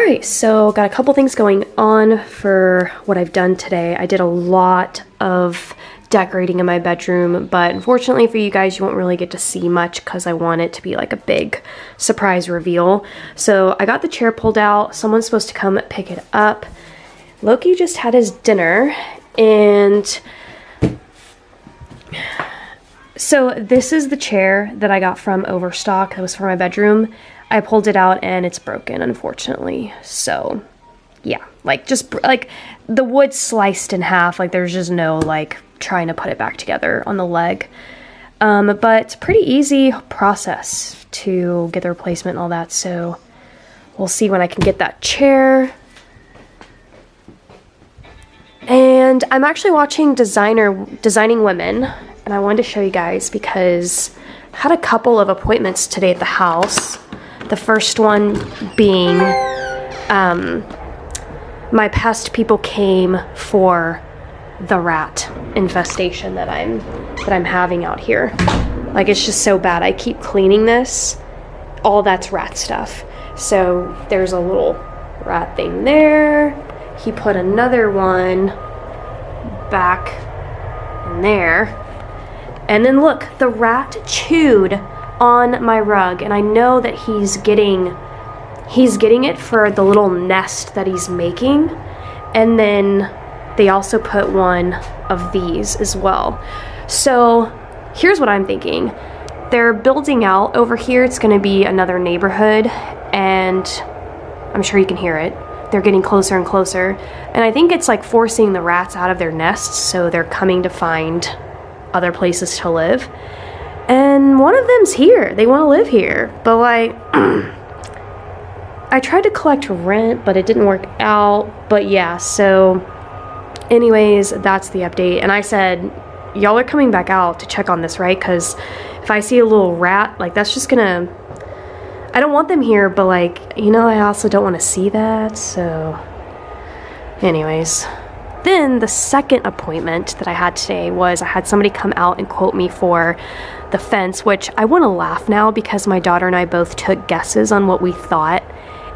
Alright, so got a couple things going on for what I've done today. I did a lot of decorating in my bedroom, but unfortunately for you guys, you won't really get to see much because I want it to be like a big surprise reveal. So I got the chair pulled out. Someone's supposed to come pick it up. Loki just had his dinner, and so this is the chair that I got from Overstock. That was for my bedroom. I pulled it out and it's broken, unfortunately. So yeah, like just like the wood sliced in half. Like there's just no like trying to put it back together on the leg. But pretty easy process to get the replacement and all that. So we'll see when I can get that chair. And I'm actually watching Designing Women, and I wanted to show you guys because I had a couple of appointments today at the house. The first one being my pest people came for the rat infestation that I'm having out here. Like, it's just so bad. I keep cleaning this. All that's rat stuff. So there's a little rat thing there. He put another one back in there. And then look, the rat chewed on my rug, and I know that he's getting it for the little nest that he's making. And then they also put one of these as well. So here's what I'm thinking. They're building out over here. It's going to be another neighborhood, and I'm sure you can hear it. They're getting closer and closer, and I think it's like forcing the rats out of their nests, so they're coming to find other places to live. And one of them's here. They want to live here, but like I tried to collect rent, but it didn't work out. But yeah, so anyways, that's the update. And I said, y'all are coming back out to check on this, right? Because if I see a little rat, like that's just gonna, I don't want them here, but like, you know, I also don't want to see that. So anyways, then the second appointment that I had today was I had somebody come out and quote me for the fence, which I want to laugh now because my daughter and I both took guesses on what we thought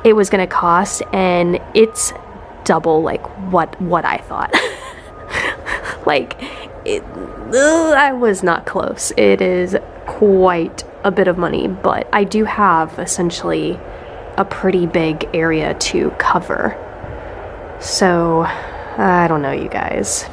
it was going to cost, and it's double like what I thought. Like I was not close. It is quite a bit of money, but I do have essentially a pretty big area to cover. So I don't know, you guys.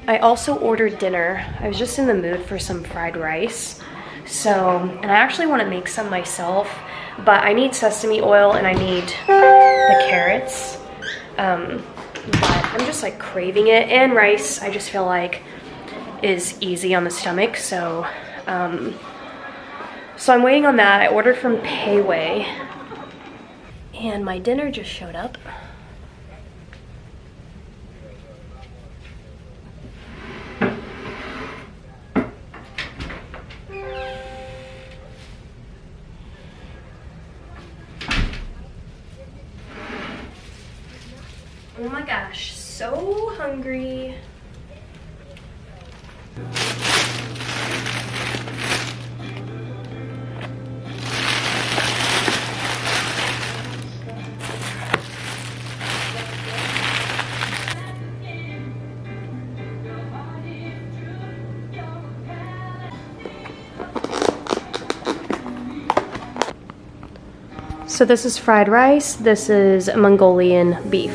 I also ordered dinner. I was just in the mood for some fried rice. So, and I actually want to make some myself, but I need sesame oil and I need the carrots. But I'm just like craving it, and rice I just feel like is easy on the stomach. So, so I'm waiting on that. I ordered from Payway, and my dinner just showed up. Oh my gosh, so hungry. So this is fried rice, this is Mongolian beef.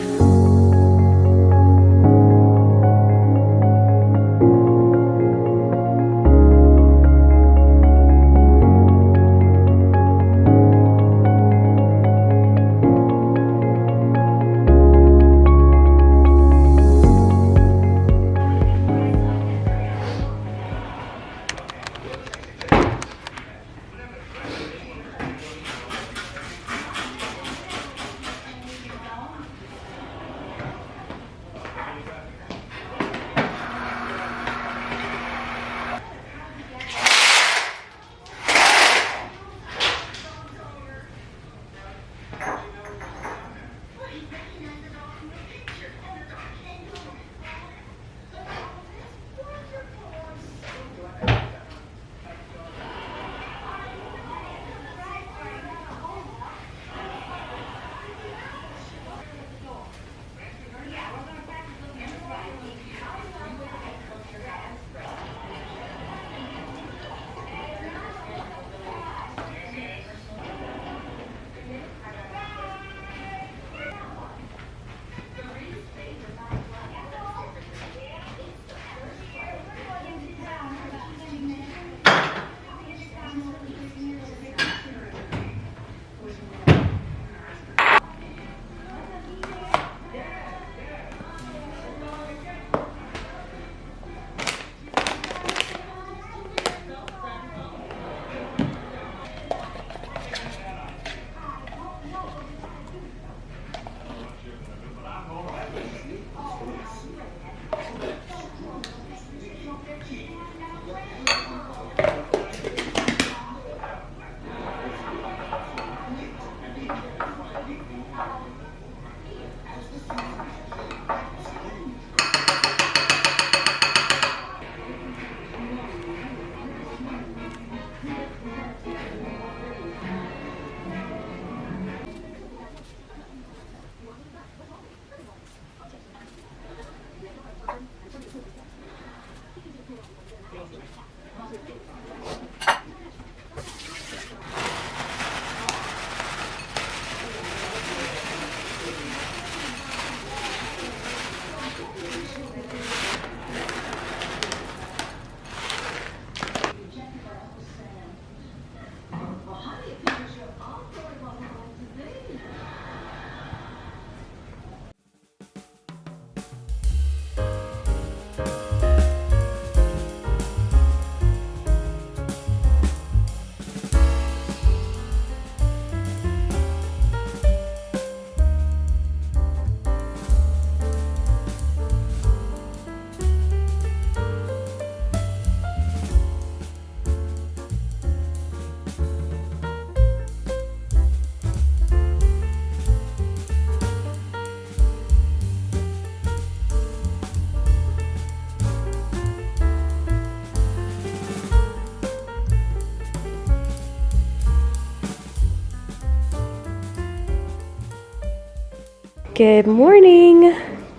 Good morning.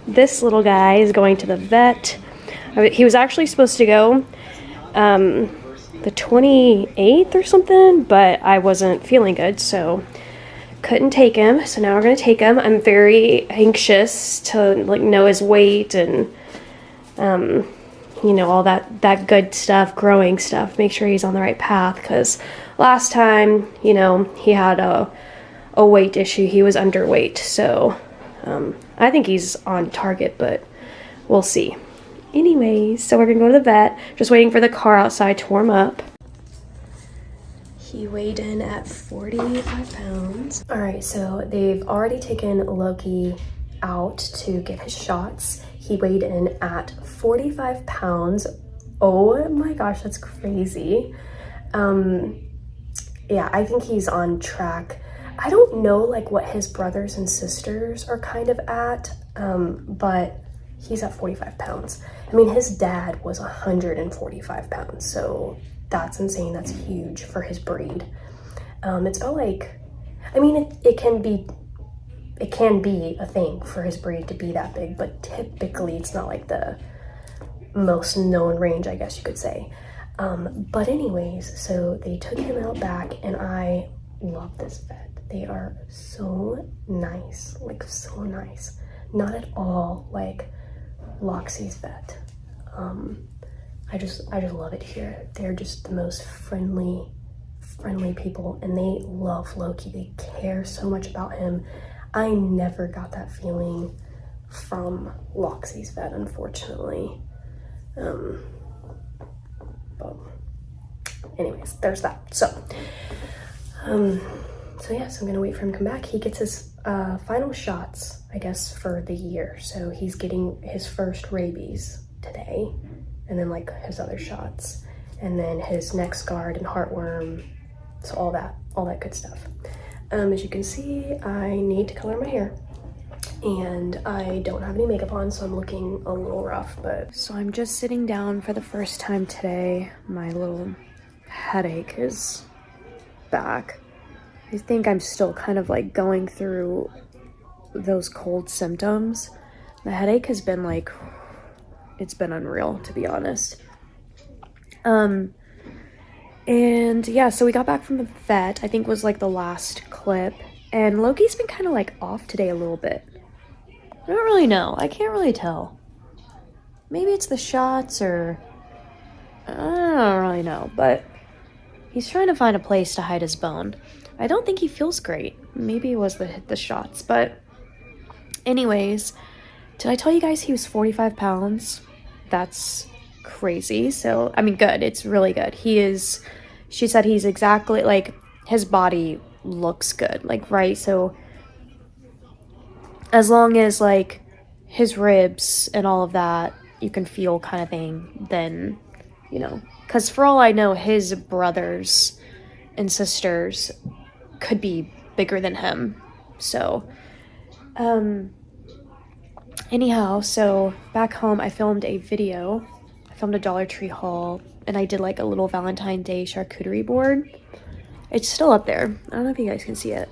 This little guy is going to the vet. He was actually supposed to go the 28th or something, but I wasn't feeling good, so couldn't take him. So now we're gonna take him. I'm very anxious to like know his weight and you know, all that good stuff, growing stuff. Make sure he's on the right path, because last time, you know, he had a weight issue. He was underweight, so I think he's on target, but we'll see. Anyways, so we're gonna go to the vet. Just waiting for the car outside to warm up. He weighed in at 45 pounds. All right, so they've already taken Loki out to get his shots. He weighed in at 45 pounds. Oh my gosh, that's crazy. Yeah, I think he's on track. I don't know like what his brothers and sisters are kind of at, but he's at 45 pounds. I mean, his dad was 145 pounds, so that's insane. That's huge for his breed. It's about like, I mean, it can be a thing for his breed to be that big, but typically it's not like the most known range, I guess you could say. But anyways, so they took him out back, and I love this vet. They are so nice, like so nice. Not at all like Loxie's vet. I just love it here. They're just the most friendly people, and they love Loki. They care so much about him. I never got that feeling from Loxie's vet, unfortunately. But anyways, there's that. So yes, I'm gonna wait for him to come back. He gets his final shots, I guess, for the year. So he's getting his first rabies today, and then like his other shots, and then his next guard and heartworm. So all that good stuff. As you can see, I need to color my hair, and I don't have any makeup on, so I'm looking a little rough. But so I'm just sitting down for the first time today. My little headache is back. I think I'm still kind of like going through those cold symptoms. The headache has been like, it's been unreal, to be honest. And yeah, so we got back from the vet, I think was like the last clip, and Loki's been kind of like off today a little bit. I don't really know. I can't really tell. Maybe it's the shots, or I don't really know, but he's trying to find a place to hide his bone. I don't think he feels great. Maybe it was the shots, but anyways, did I tell you guys he was 45 pounds? That's crazy. So, I mean, good. It's really good. She said he's exactly, like, his body looks good. Like, right? So, as long as, like, his ribs and all of that, you can feel kind of thing, then, you know. Because for all I know, his brothers and sisters could be bigger than him. So, anyhow, so back home, I filmed a video. I filmed a Dollar Tree haul, and I did like a little Valentine's Day charcuterie board. It's still up there. I don't know if you guys can see it.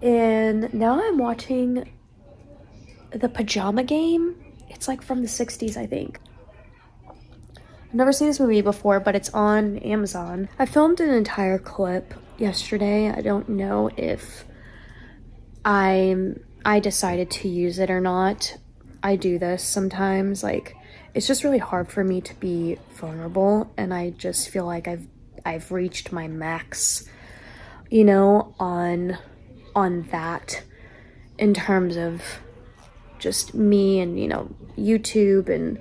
And now I'm watching The Pajama Game. It's like from the 60s, I think. I've never seen this movie before, but it's on Amazon. I filmed an entire clip yesterday. I don't know if I decided to use it or not. I do this sometimes. Like, it's just really hard for me to be vulnerable, and I just feel like I've reached my max, you know, on that, in terms of just me and, you know, YouTube, and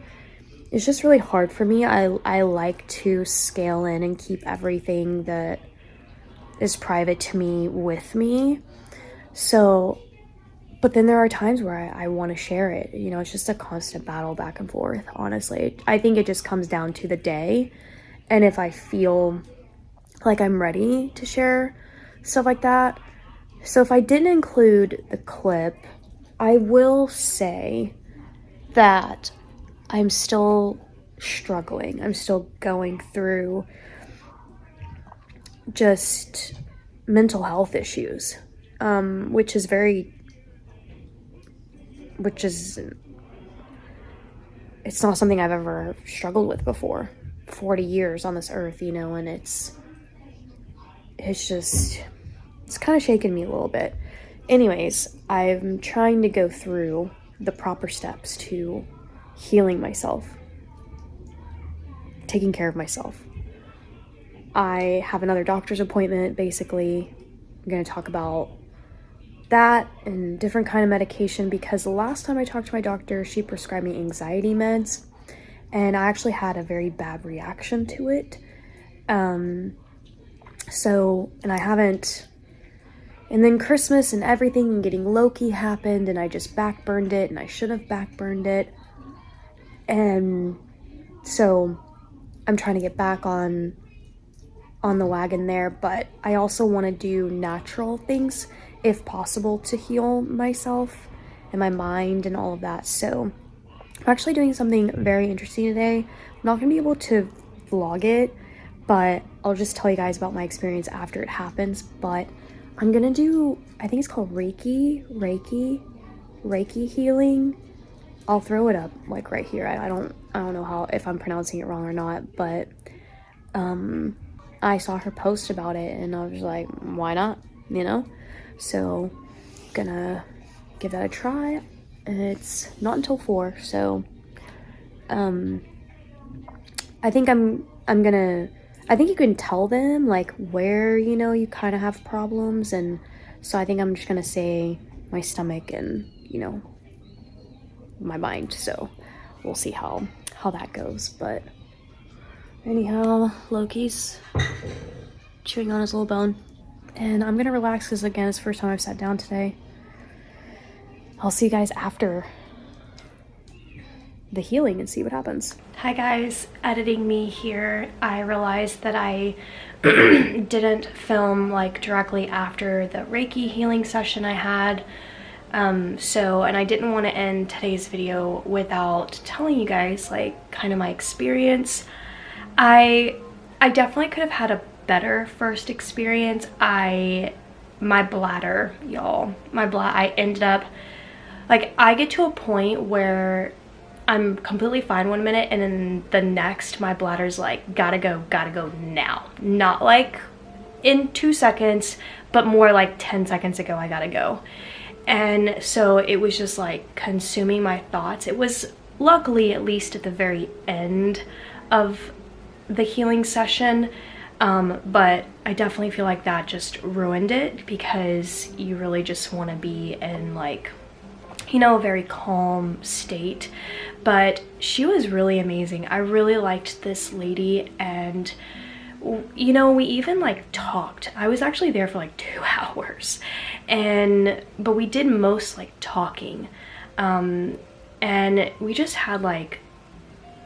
it's just really hard for me. I like to scale in and keep everything that is private to me with me. So, but then there are times where I want to share it. You know, it's just a constant battle back and forth, honestly. I think it just comes down to the day, and if I feel like I'm ready to share stuff like that. So if I didn't include the clip, I will say that I'm still struggling. I'm still going through just mental health issues, which is it's not something I've ever struggled with before. 40 years on this earth, you know, and it's kind of shaking me a little bit. Anyways, I'm trying to go through the proper steps to healing myself, taking care of myself. I have another doctor's appointment, basically. I'm going to talk about that and different kind of medication, because the last time I talked to my doctor, she prescribed me anxiety meds, and I actually had a very bad reaction to it. And then Christmas and everything and getting Loki happened, and I just backburned it, and I should have backburned it. And so I'm trying to get back on the wagon there, but I also want to do natural things, if possible, to heal myself and my mind and all of that. So I'm actually doing something very interesting today. I'm not going to be able to vlog it, but I'll just tell you guys about my experience after it happens. But I'm gonna do, I think it's called Reiki healing. I'll throw it up like right here. I don't know if I'm pronouncing it wrong or not, but I saw her post about it, and I was like, why not, you know? So gonna give that a try. And it's not until 4, so I think I think you can tell them like where, you know, you kind of have problems, and so I think I'm just gonna say my stomach and, you know, my mind. So we'll see how that goes. But anyhow, Loki's chewing on his little bone, and I'm gonna relax because, again, it's the first time I've sat down today. I'll see you guys after the healing and see what happens. Hi guys, editing me here. I realized that I didn't film like directly after the Reiki healing session I had. And I didn't want to end today's video without telling you guys like kind of my experience. I definitely could have had a better first experience. My bladder, y'all, I ended up, like, I get to a point where I'm completely fine one minute, and then the next my bladder's like, gotta go now. Not like in 2 seconds, but more like 10 seconds ago, I gotta go. And so it was just like consuming my thoughts. It was luckily at least at the very end of the healing session, but I definitely feel like that just ruined it, because you really just want to be in like, you know, a very calm state. But she was really amazing. I really liked this lady, and you know, we even like talked. I was actually there for like 2 hours, but we did most like talking, and we just had like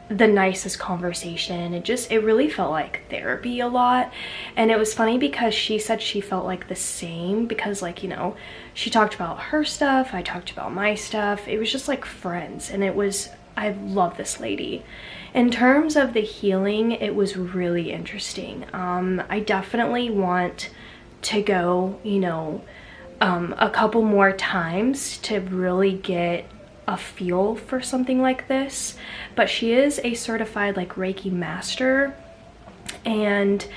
the nicest conversation. It really felt like therapy a lot. And it was funny because she said she felt like the same, because like, you know, she talked about her stuff, I talked about my stuff. It was just like friends, and I love this lady. In terms of the healing, it was really interesting. I definitely want to go, you know, a couple more times to really get a feel for something like this. But she is a certified like Reiki master, and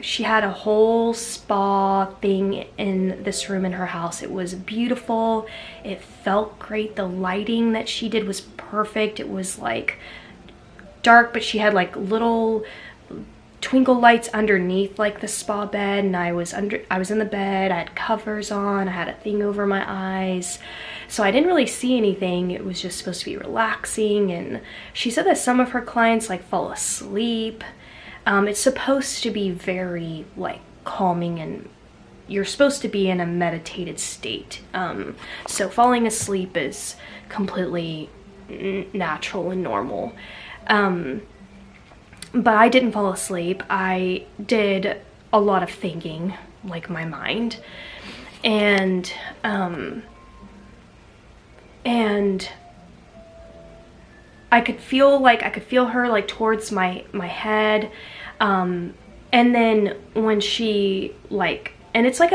she had a whole spa thing in this room in her house. It was beautiful. It felt great. The lighting that she did was perfect. It was like dark, but she had like little twinkle lights underneath like the spa bed, and I was in the bed. I had covers on. I had a thing over my eyes, so I didn't really see anything. It was just supposed to be relaxing. And she said that some of her clients like fall asleep. It's supposed to be very like calming, and you're supposed to be in a meditated state. So falling asleep is completely natural and normal. But I didn't fall asleep. I did a lot of thinking, like my mind, and I could feel her like towards my head, and then when she like, and it's like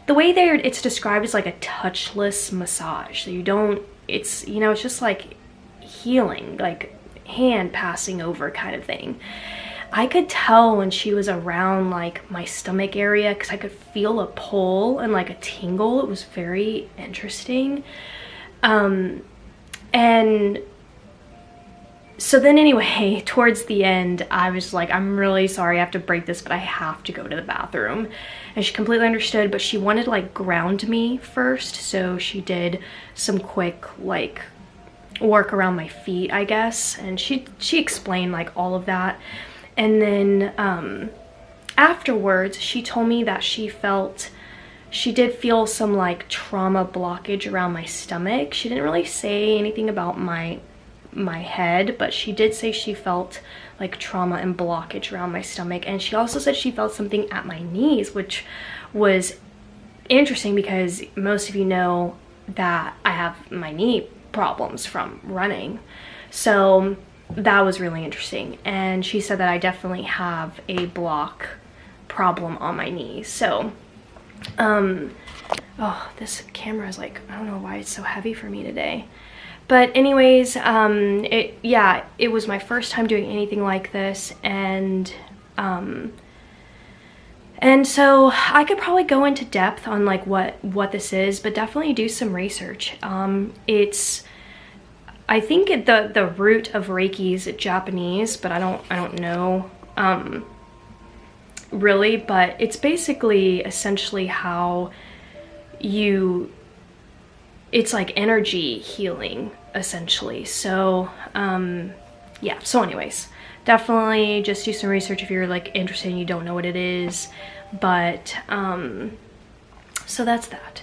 the way it's described is like a touchless massage. So it's, you know, it's just like healing, like hand passing over kind of thing. I could tell when she was around like my stomach area, because I could feel a pull and like a tingle. It was very interesting. And so then anyway, towards the end, I was like, I'm really sorry I have to break this, but I have to go to the bathroom. And she completely understood, but she wanted to like ground me first. So she did some quick like work around my feet, I guess. And she explained like all of that. And then afterwards, she told me that she did feel some like trauma blockage around my stomach. She didn't really say anything about my head, but she did say she felt like trauma and blockage around my stomach. And she also said she felt something at my knees, which was interesting because most of you know that I have my knee problems from running. So that was really interesting. And she said that I definitely have a block problem on my knees. So oh, this camera is like, I don't know why it's so heavy for me today. But anyways, it was my first time doing anything like this, and so I could probably go into depth on like what this is, but definitely do some research. I think the root of Reiki is Japanese, but I don't know really, but it's basically essentially how it's like energy healing essentially. So yeah, so anyways, definitely just do some research if you're like interested and you don't know what it is. But so that's that.